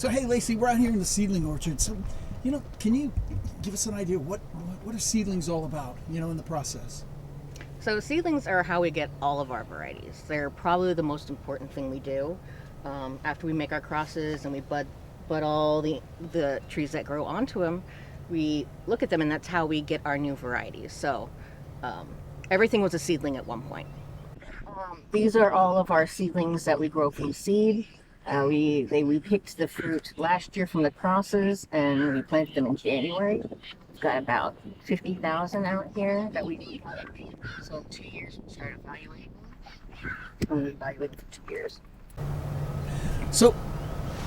So hey, Lacie, we're out here in the seedling orchard. So, can you give us an idea what are seedlings all about? In the process. So seedlings are how we get all of our varieties. They're probably the most important thing we do. After we make our crosses and we bud all the trees that grow onto them, we look at them and that's how we get our new varieties. So everything was a seedling at one point. These are all of our seedlings that we grow from seed. We picked the fruit last year from the crosses and we planted them in January. We've got about 50,000 out here that we need. So in 2 years we'll start evaluating. And we evaluate for 2 years. So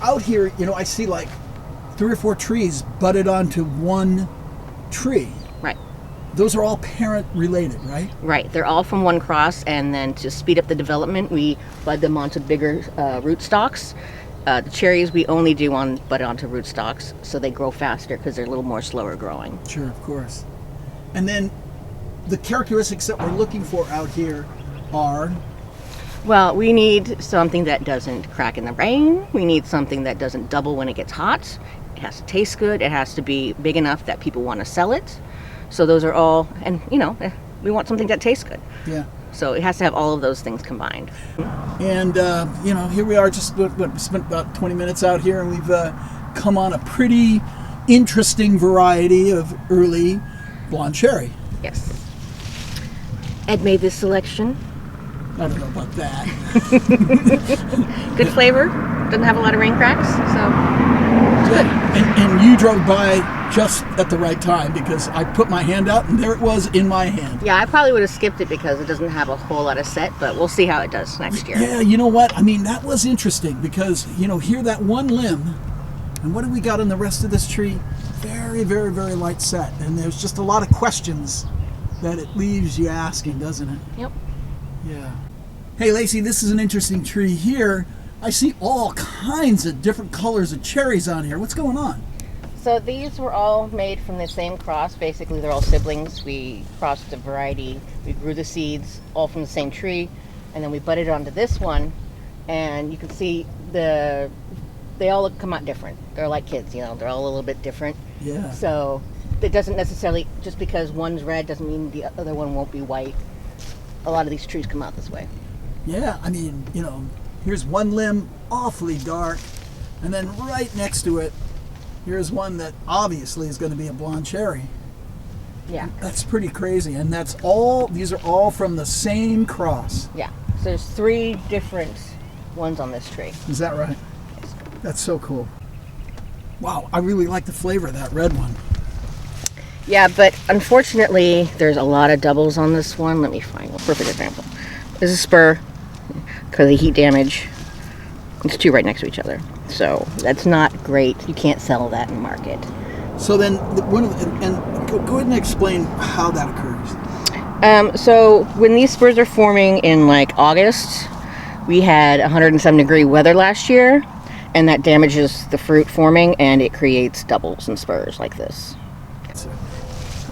out here, I see like 3 or 4 trees budded onto one tree. Right. Those are all parent related, right? Right. They're all from one cross, and then to speed up the development, we bud them onto bigger rootstocks. The cherries we only do bud onto rootstocks, so they grow faster because they're a little more slower growing. Sure, of course. And then the characteristics that we're looking for out here are? Well, we need something that doesn't crack in the rain. We need something that doesn't double when it gets hot. It has to taste good. It has to be big enough that people want to sell it. So those are all, and we want something that tastes good. Yeah. So it has to have all of those things combined. And, here we are, just we spent about 20 minutes out here, and we've come on a pretty interesting variety of early blonde cherry. Yes. Ed made this selection. I don't know about that. Good flavor. Doesn't have a lot of rain cracks, so good. And you drove by just at the right time because I put my hand out and there it was in my hand. Yeah, I probably would have skipped it because it doesn't have a whole lot of set, but we'll see how it does next year. Yeah, you know what? I mean, that was interesting because, here that one limb, and what do we got on the rest of this tree? Very, very, very light set. And there's just a lot of questions that it leaves you asking, doesn't it? Yep. Yeah. Hey, Lacie, this is an interesting tree here. I see all kinds of different colors of cherries on here. What's going on? So these were all made from the same cross. Basically, they're all siblings. We crossed the variety. We grew the seeds all from the same tree, and then we budded onto this one. And you can see they all come out different. They're like kids, they're all a little bit different. Yeah. So it doesn't necessarily, just because one's red doesn't mean the other one won't be white. A lot of these trees come out this way. Yeah, I mean, here's one limb awfully dark, and then right next to it, here's one that obviously is going to be a blonde cherry. Yeah. That's pretty crazy, and these are all from the same cross. Yeah. So there's 3 different ones on this tree. Is that right? Yes. That's so cool. Wow, I really like the flavor of that red one. Yeah, but unfortunately, there's a lot of doubles on this one. Let me find a perfect example. This is a spur because of the heat damage. It's 2 right next to each other. So that's not great. You can't sell that in market. So then, go ahead and explain how that occurs. So when these spurs are forming in like August, we had 107-degree weather last year, and that damages the fruit forming, and it creates doubles and spurs like this.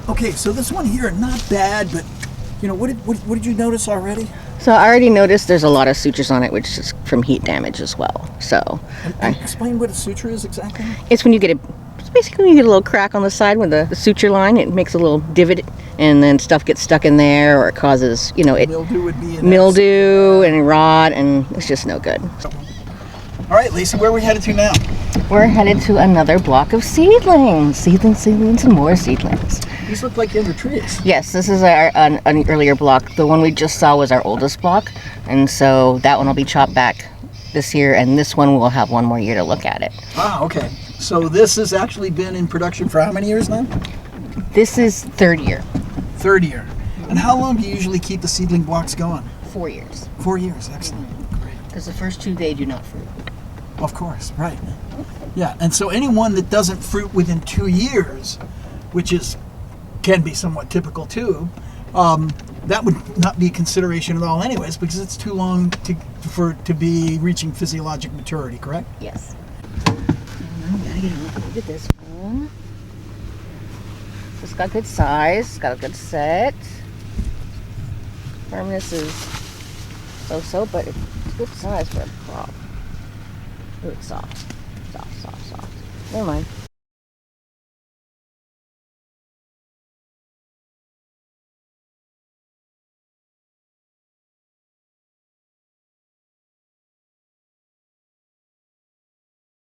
Okay, so this one here, not bad, but what did you notice already? So I already noticed there's a lot of sutures on it, which is from heat damage as well. So explain what a suture is exactly. It's when you get it's basically when you get a little crack on the side with the suture line. It makes a little divot, and then stuff gets stuck in there, or it causes mildew would be in mildew and rot, and it's just no good. All right, Lacie, where are we headed to now? We're headed to another block of seedlings, seedlings, and more seedlings. These look like younger trees. Yes, this is an earlier block. The one we just saw was our oldest block, and so that one will be chopped back this year, and this one will have 1 more year to look at it. Ah, okay. So this has actually been in production for how many years now? This is 3rd year. 3rd year. And how long do you usually keep the seedling blocks going? 4 years. 4 years, excellent. Great. Because the first 2 they do not fruit. Of course, right. Yeah, and so anyone that doesn't fruit within 2 years, which can be somewhat typical too, that would not be a consideration at all anyways, because it's too long to be reaching physiologic maturity, correct? Yes. And gotta get a look at this one. It's got good size, it's got a good set. Firmness is so-so, but it's good size for a crop. Ooh, it's soft. soft, soft, soft. Never mind.